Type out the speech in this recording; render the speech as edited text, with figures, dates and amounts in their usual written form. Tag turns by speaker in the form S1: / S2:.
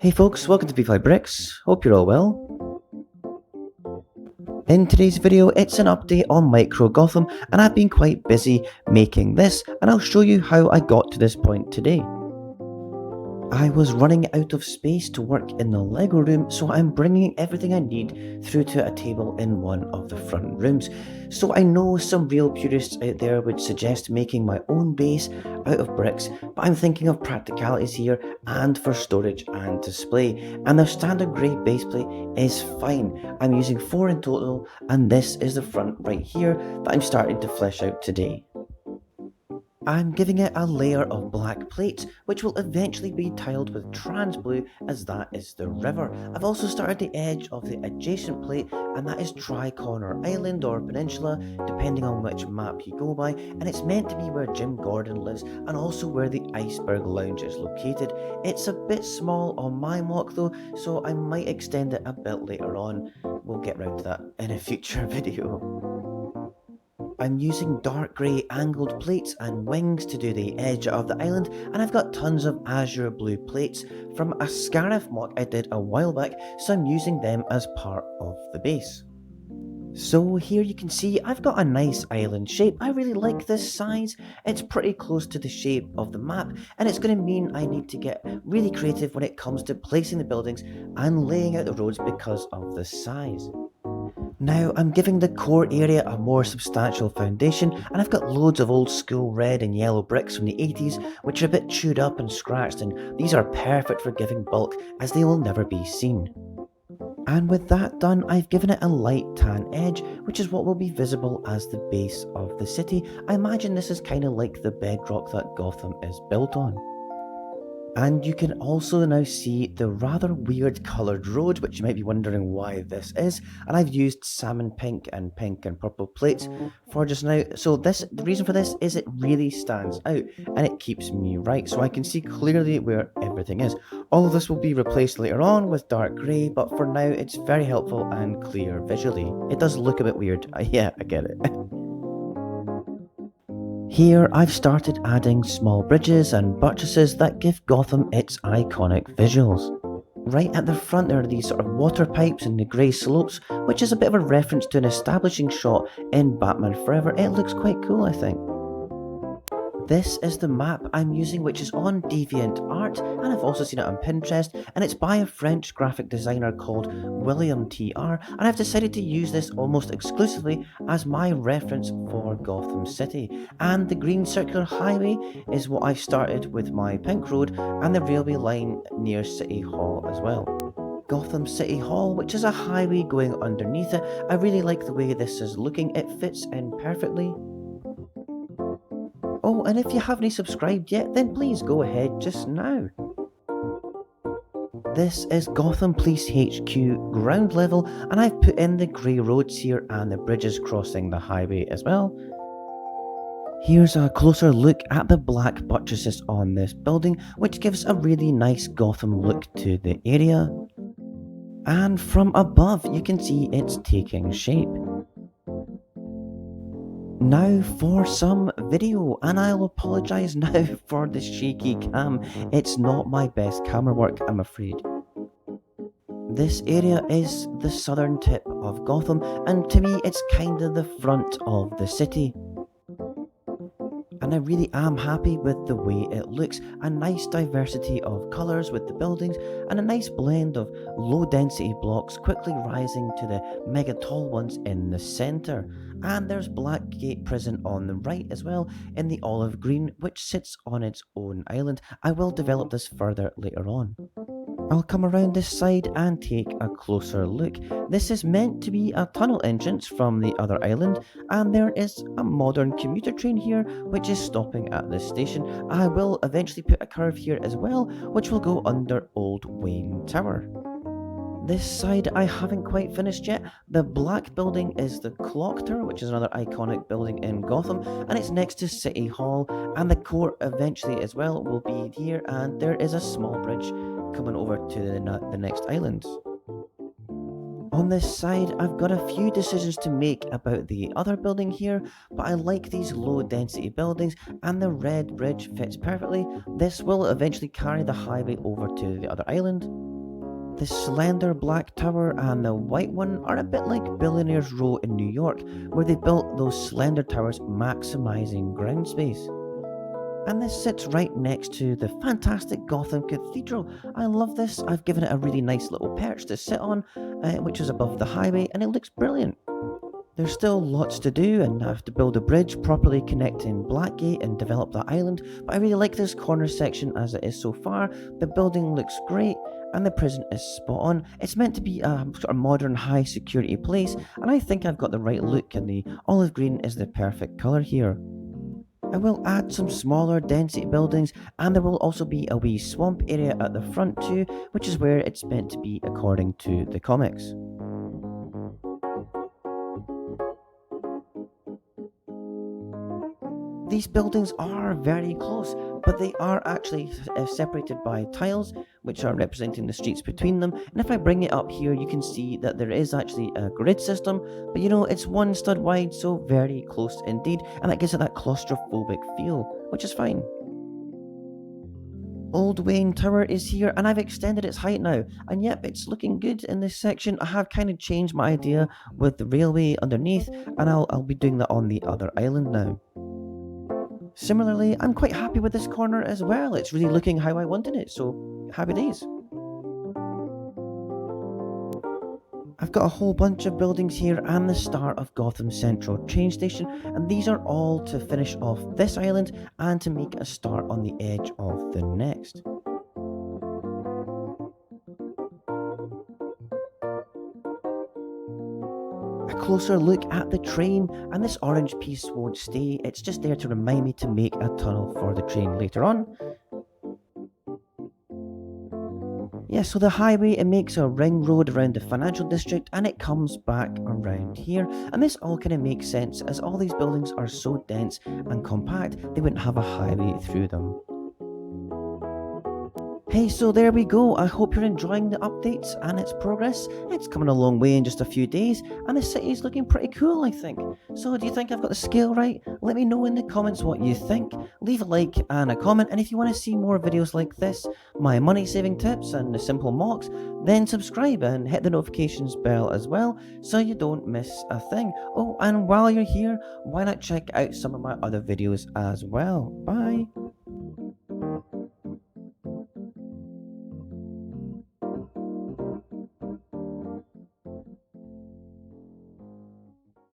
S1: Hey folks, welcome to Beefly Bricks. Hope you're all well. In today's video, it's an update on Micro Gotham, and I've been quite busy making this, and I'll show you how I got to this point today. I was running out of space to work in the Lego room, so I'm bringing everything I need through to a table in one of the front rooms. So I know some real purists out there would suggest making my own base out of bricks, but I'm thinking of practicalities here and for storage and display, and the standard grey base plate is fine. I'm using 4 in total, and this is the front right here that I'm starting to flesh out today. I'm giving it a layer of black plates, which will eventually be tiled with trans blue, as that is the river. I've also started the edge of the adjacent plate, and that is Tri-Corner Island or Peninsula, depending on which map you go by, and it's meant to be where Jim Gordon lives and also where the Iceberg Lounge is located. It's a bit small on my mock though, so I might extend it a bit later on. We'll get round to that in a future video. I'm using dark grey angled plates and wings to do the edge of the island, and I've got tons of azure blue plates from a Scarif mock I did a while back, so I'm using them as part of the base. So here you can see I've got a nice island shape. I really like this size. It's pretty close to the shape of the map, and it's going to mean I need to get really creative when it comes to placing the buildings and laying out the roads because of the size. Now I'm giving the core area a more substantial foundation, and I've got loads of old school red and yellow bricks from the 80s which are a bit chewed up and scratched, and these are perfect for giving bulk as they will never be seen. And with that done, I've given it a light tan edge, which is what will be visible as the base of the city. I imagine this is kind of like the bedrock that Gotham is built on. And you can also now see the rather weird coloured road, which you might be wondering why this is, and I've used salmon pink and purple plates for just now. So the reason for this is it really stands out and it keeps me right, so I can see clearly where everything is. All of this will be replaced later on with dark grey, but for now it's very helpful and clear visually. It does look a bit weird, yeah, I get it. Here I've started adding small bridges and buttresses that give Gotham its iconic visuals. Right at the front there are these sort of water pipes and the grey slopes, which is a bit of a reference to an establishing shot in Batman Forever. It looks quite cool, I think. This is the map I'm using, which is on DeviantArt, and I've also seen it on Pinterest, and it's by a French graphic designer called William TR, and I've decided to use this almost exclusively as my reference for Gotham City. And the green circular highway is what I've started with my pink road and the railway line near City Hall as well. Gotham City Hall, which is a highway going underneath it. I really like the way this is looking, it fits in perfectly. Oh, and if you haven't subscribed yet, then please go ahead just now. This is Gotham Police HQ ground level, and I've put in the grey roads here and the bridges crossing the highway as well. Here's a closer look at the black buttresses on this building, which gives a really nice Gotham look to the area. And from above you can see it's taking shape. Now for some video, and I'll apologise now for the shaky cam. It's not my best camera work, I'm afraid. This area is the southern tip of Gotham, and to me it's kinda the front of the city. And I really am happy with the way it looks. A nice diversity of colours with the buildings, and a nice blend of low density blocks quickly rising to the mega tall ones in the centre. And there's Blackgate Prison on the right as well in the olive green, which sits on its own island. I will develop this further later on. I'll come around this side and take a closer look. This is meant to be a tunnel entrance from the other island, and there is a modern commuter train here which is stopping at this station. I will eventually put a curve here as well, which will go under Old Wayne Tower. This side I haven't quite finished yet. The black building is the Clock Tower, which is another iconic building in Gotham, and it's next to City Hall, and the court eventually as well will be here, and there is a small bridge coming over to the next island. On this side, I've got a few decisions to make about the other building here, but I like these low density buildings and the red bridge fits perfectly. This will eventually carry the highway over to the other island. The slender black tower and the white one are a bit like Billionaires Row in New York, where they built those slender towers maximising ground space. And this sits right next to the fantastic Gotham Cathedral. I love this. I've given it a really nice little perch to sit on, which is above the highway, and it looks brilliant. There's still lots to do, and I have to build a bridge properly connecting Blackgate and develop that island, but I really like this corner section as it is so far. The building looks great, and the prison is spot on. It's meant to be a sort of modern high security place, and I think I've got the right look, and the olive green is the perfect colour here. I will add some smaller density buildings, and there will also be a wee swamp area at the front too, which is where it's meant to be according to the comics. These buildings are very close, but they are actually separated by tiles, which are representing the streets between them. And if I bring it up here, you can see that there is actually a grid system, but it's one stud wide, so very close indeed, and that gives it that claustrophobic feel, which is fine. Old Wayne Tower is here, and I've extended its height now, and yep, it's looking good in this section. I have kind of changed my idea with the railway underneath, and I'll be doing that on the other island now. Similarly, I'm quite happy with this corner as well. It's really looking how I wanted it, so happy days. I've got a whole bunch of buildings here and the start of Gotham Central train station, and these are all to finish off this island and to make a start on the edge of the next. A closer look at the train, and this orange piece won't stay, it's just there to remind me to make a tunnel for the train later on. Yeah, so the highway, it makes a ring road around the financial district and it comes back around here, and this all kind of makes sense as all these buildings are so dense and compact they wouldn't have a highway through them. Hey, so there we go. I hope you're enjoying the updates and its progress. It's coming a long way in just a few days, and the city is looking pretty cool, I think. So do you think I've got the scale right? Let me know in the comments what you think. Leave a like and a comment, and if you want to see more videos like this, my money saving tips and the simple mocks, then subscribe and hit the notifications bell as well, so you don't miss a thing. Oh, and while you're here, why not check out some of my other videos as well. Bye!